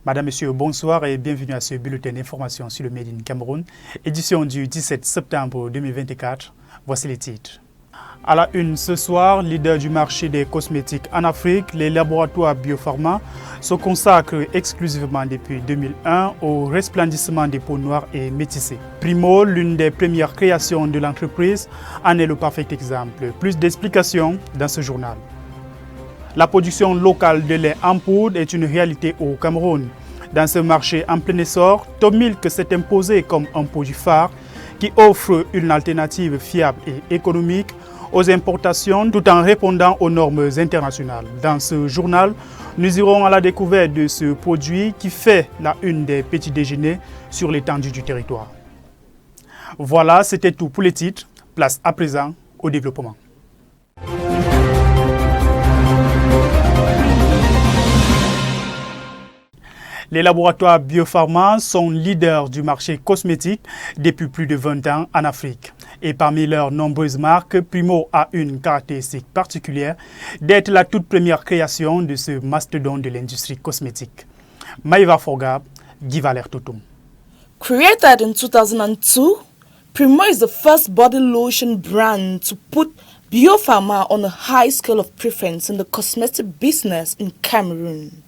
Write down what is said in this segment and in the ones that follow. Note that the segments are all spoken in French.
Madame, Monsieur, bonsoir et bienvenue à ce bulletin d'information sur le Made in Cameroun, édition du 17 septembre 2024. Voici les titres. À la une ce soir, leader du marché des cosmétiques en Afrique, les laboratoires Biopharma se consacrent exclusivement depuis 2001 au resplendissement des peaux noires et métissées. Primo, l'une des premières créations de l'entreprise, en est le parfait exemple. Plus d'explications dans ce journal. La production locale de lait en poudre est une réalité au Cameroun. Dans ce marché en plein essor, Top Milk s'est imposé comme un produit phare qui offre une alternative fiable et économique aux importations tout en répondant aux normes internationales. Dans ce journal, nous irons à la découverte de ce produit qui fait la une des petits déjeuners sur l'étendue du territoire. Voilà, c'était tout pour les titres. Place à présent au développement. Les laboratoires Biopharma sont leaders du marché cosmétique depuis plus de 20 ans en Afrique. Et parmi leurs nombreuses marques, Primo a une caractéristique particulière d'être la toute première création de ce mastodonte de l'industrie cosmétique. Maïva Forgab, Guy Valère Toutoum. Created in 2002, Primo is the first body lotion brand to put Biopharma on a high scale of preference in the cosmetic business in Cameroon.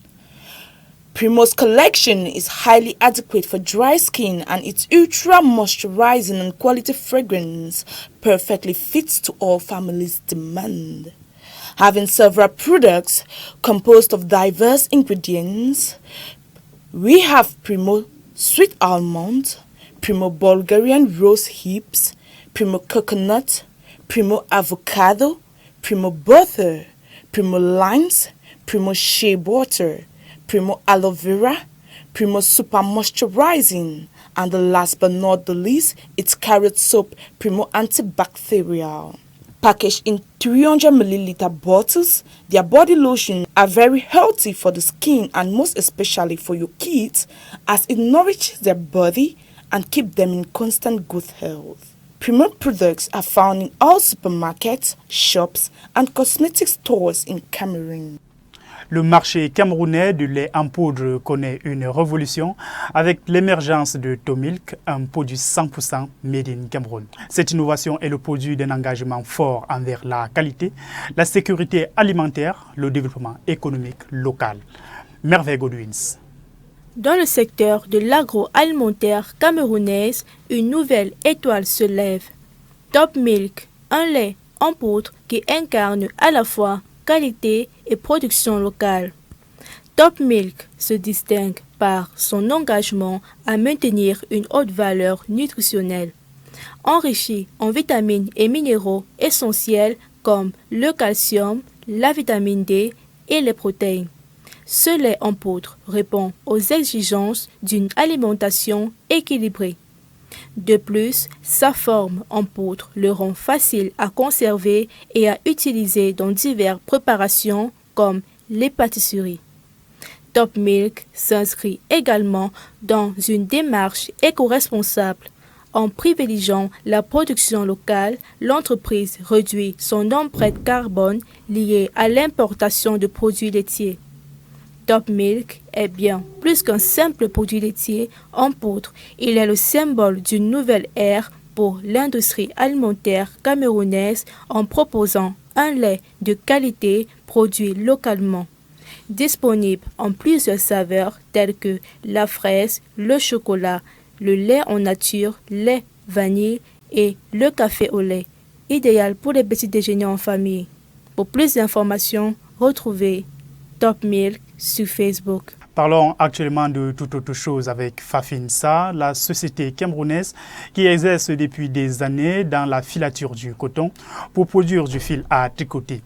Primo's collection is highly adequate for dry skin and its ultra moisturizing and quality fragrance perfectly fits to all families' demand. Having several products composed of diverse ingredients, we have Primo Sweet Almond, Primo Bulgarian Rose Hips, Primo Coconut, Primo Avocado, Primo Butter, Primo Limes, Primo Shea Butter, Primo Aloe Vera, Primo Super Moisturizing, and the last but not the least, it's carrot soap, Primo Antibacterial. Packaged in 300 milliliter bottles, their body lotion are very healthy for the skin and most especially for your kids as it nourishes their body and keep them in constant good health. Primo products are found in all supermarkets, shops, and cosmetic stores in Cameroon. Le marché camerounais du lait en poudre connaît une révolution avec l'émergence de Top Milk, un produit 100% made in Cameroun. Cette innovation est le produit d'un engagement fort envers la qualité, la sécurité alimentaire, le développement économique local. Merveille Godwins. Dans le secteur de l'agroalimentaire camerounaise, une nouvelle étoile se lève. Top Milk, un lait en poudre qui incarne à la fois qualité et production locale. Top Milk se distingue par son engagement à maintenir une haute valeur nutritionnelle. Enrichi en vitamines et minéraux essentiels comme le calcium, la vitamine D et les protéines. Ce lait en poudre répond aux exigences d'une alimentation équilibrée. De plus, sa forme en poudre le rend facile à conserver et à utiliser dans diverses préparations comme les pâtisseries. Top Milk s'inscrit également dans une démarche éco-responsable. En privilégiant la production locale, l'entreprise réduit son empreinte carbone liée à l'importation de produits laitiers. Top Milk est bien plus qu'un simple produit laitier en poudre. Il est le symbole d'une nouvelle ère pour l'industrie alimentaire camerounaise en proposant un lait de qualité produit localement. Disponible en plusieurs saveurs telles que la fraise, le chocolat, le lait en nature, lait vanille et le café au lait. Idéal pour les petits déjeuners en famille. Pour plus d'informations, retrouvez Top Milk sur Facebook. Parlons actuellement de toute autre chose avec Fafinsa, la société camerounaise qui exerce depuis des années dans la filature du coton pour produire du fil à tricoter.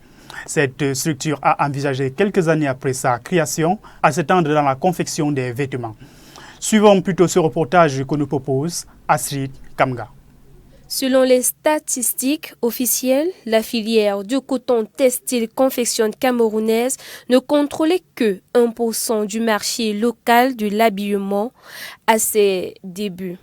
Cette structure a envisagé quelques années après sa création à s'étendre dans la confection des vêtements. Suivons plutôt ce reportage que nous propose Astrid Kamga. Selon les statistiques officielles, la filière du coton textile confection camerounaise ne contrôlait que 1% du marché local de l'habillement à ses débuts.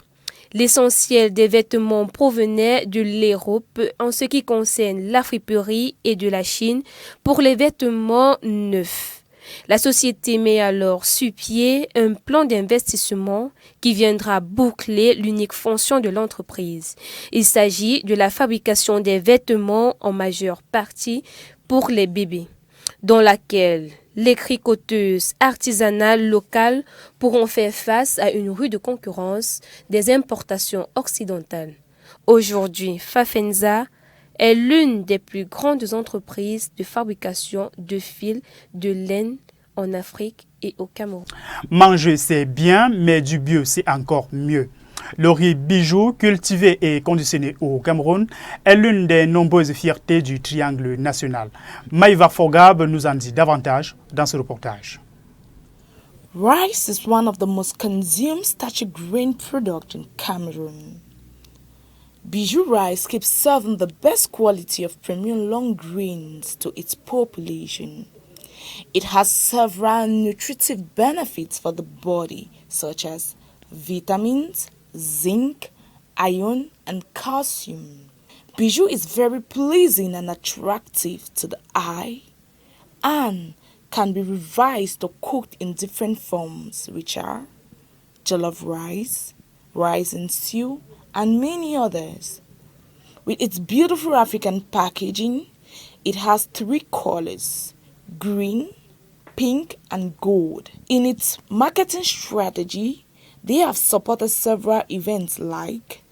L'essentiel des vêtements provenait de l'Europe en ce qui concerne la friperie et de la Chine pour les vêtements neufs. La société met alors sur pied un plan d'investissement qui viendra boucler l'unique fonction de l'entreprise. Il s'agit de la fabrication des vêtements en majeure partie pour les bébés, dans laquelle les tricoteuses artisanales locales pourront faire face à une rude concurrence des importations occidentales. Aujourd'hui, Fafenza est l'une des plus grandes entreprises de fabrication de fils de laine en Afrique et au Cameroun. Manger, c'est bien, mais du bio, c'est encore mieux. Le riz bijou, cultivé et conditionné au Cameroun, est l'une des nombreuses fiertés du triangle national. Maïva Fogab nous en dit davantage dans ce reportage. Rice is one of the most consumed starchy grain products in Cameroon. Bijou rice keeps serving the best quality of premium long grains to its population. It has several nutritive benefits for the body, such as vitamins, zinc, iron, and calcium. Bijou is very pleasing and attractive to the eye and can be revised or cooked in different forms, which are jollof rice, rice and stew, and many others. With its beautiful African packaging, it has 3 colors: green, pink, and gold. In its marketing strategy, they have supported several events like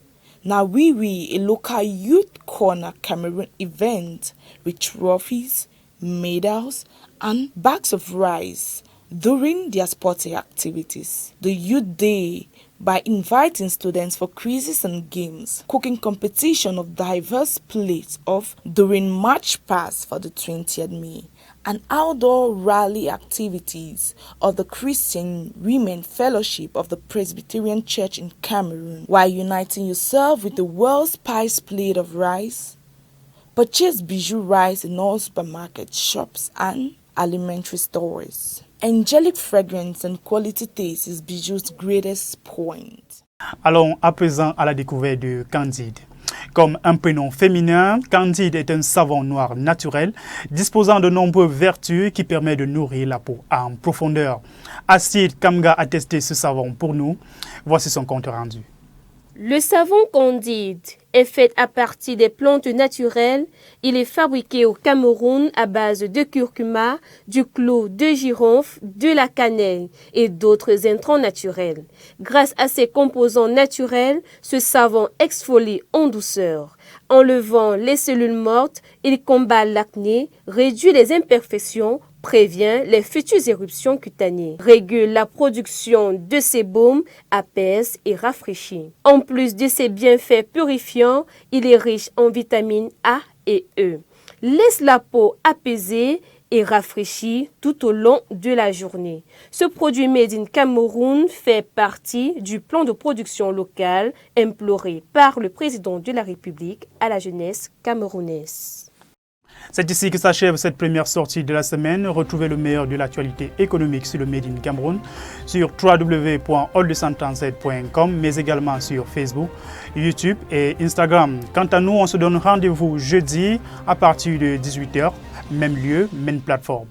Nawiwi, a local youth corner Cameroon event with trophies, medals, and bags of rice during their sporting activities. The Youth Day, by inviting students for quizzes and games, cooking competition of diverse plates of during March Past for the 20th May, and outdoor rally activities of the Christian Women Fellowship of the Presbyterian Church in Cameroon, while uniting yourself with the world's spice plate of rice. Purchase Bijou rice in all supermarket shops and alimentary stores. Angelic fragrance and quality taste is Bijou's greatest point. Allons à présent à la découverte de Candide. Comme un prénom féminin, Candide est un savon noir naturel disposant de nombreuses vertus qui permettent de nourrir la peau en profondeur. Acide Kamga a testé ce savon pour nous. Voici son compte rendu. Le savon Candide est fait à partir des plantes naturelles. Il est fabriqué au Cameroun à base de curcuma, du clou de girofle, de la cannelle et d'autres intrants naturels. Grâce à ses composants naturels, ce savon exfolie en douceur. Enlevant les cellules mortes, il combat l'acné, réduit les imperfections, prévient les futures éruptions cutanées, régule la production de sébum, apaise et rafraîchit. En plus de ses bienfaits purifiants, il est riche en vitamines A et E. Laisse la peau apaisée et rafraîchie tout au long de la journée. Ce produit made in Cameroun fait partie du plan de production locale imploré par le président de la République à la jeunesse camerounaise. C'est ici que s'achève cette première sortie de la semaine. Retrouvez le meilleur de l'actualité économique sur le Made in Cameroun sur www.all237.com, mais également sur Facebook, YouTube et Instagram. Quant à nous, on se donne rendez-vous jeudi à partir de 18h, même lieu, même plateforme.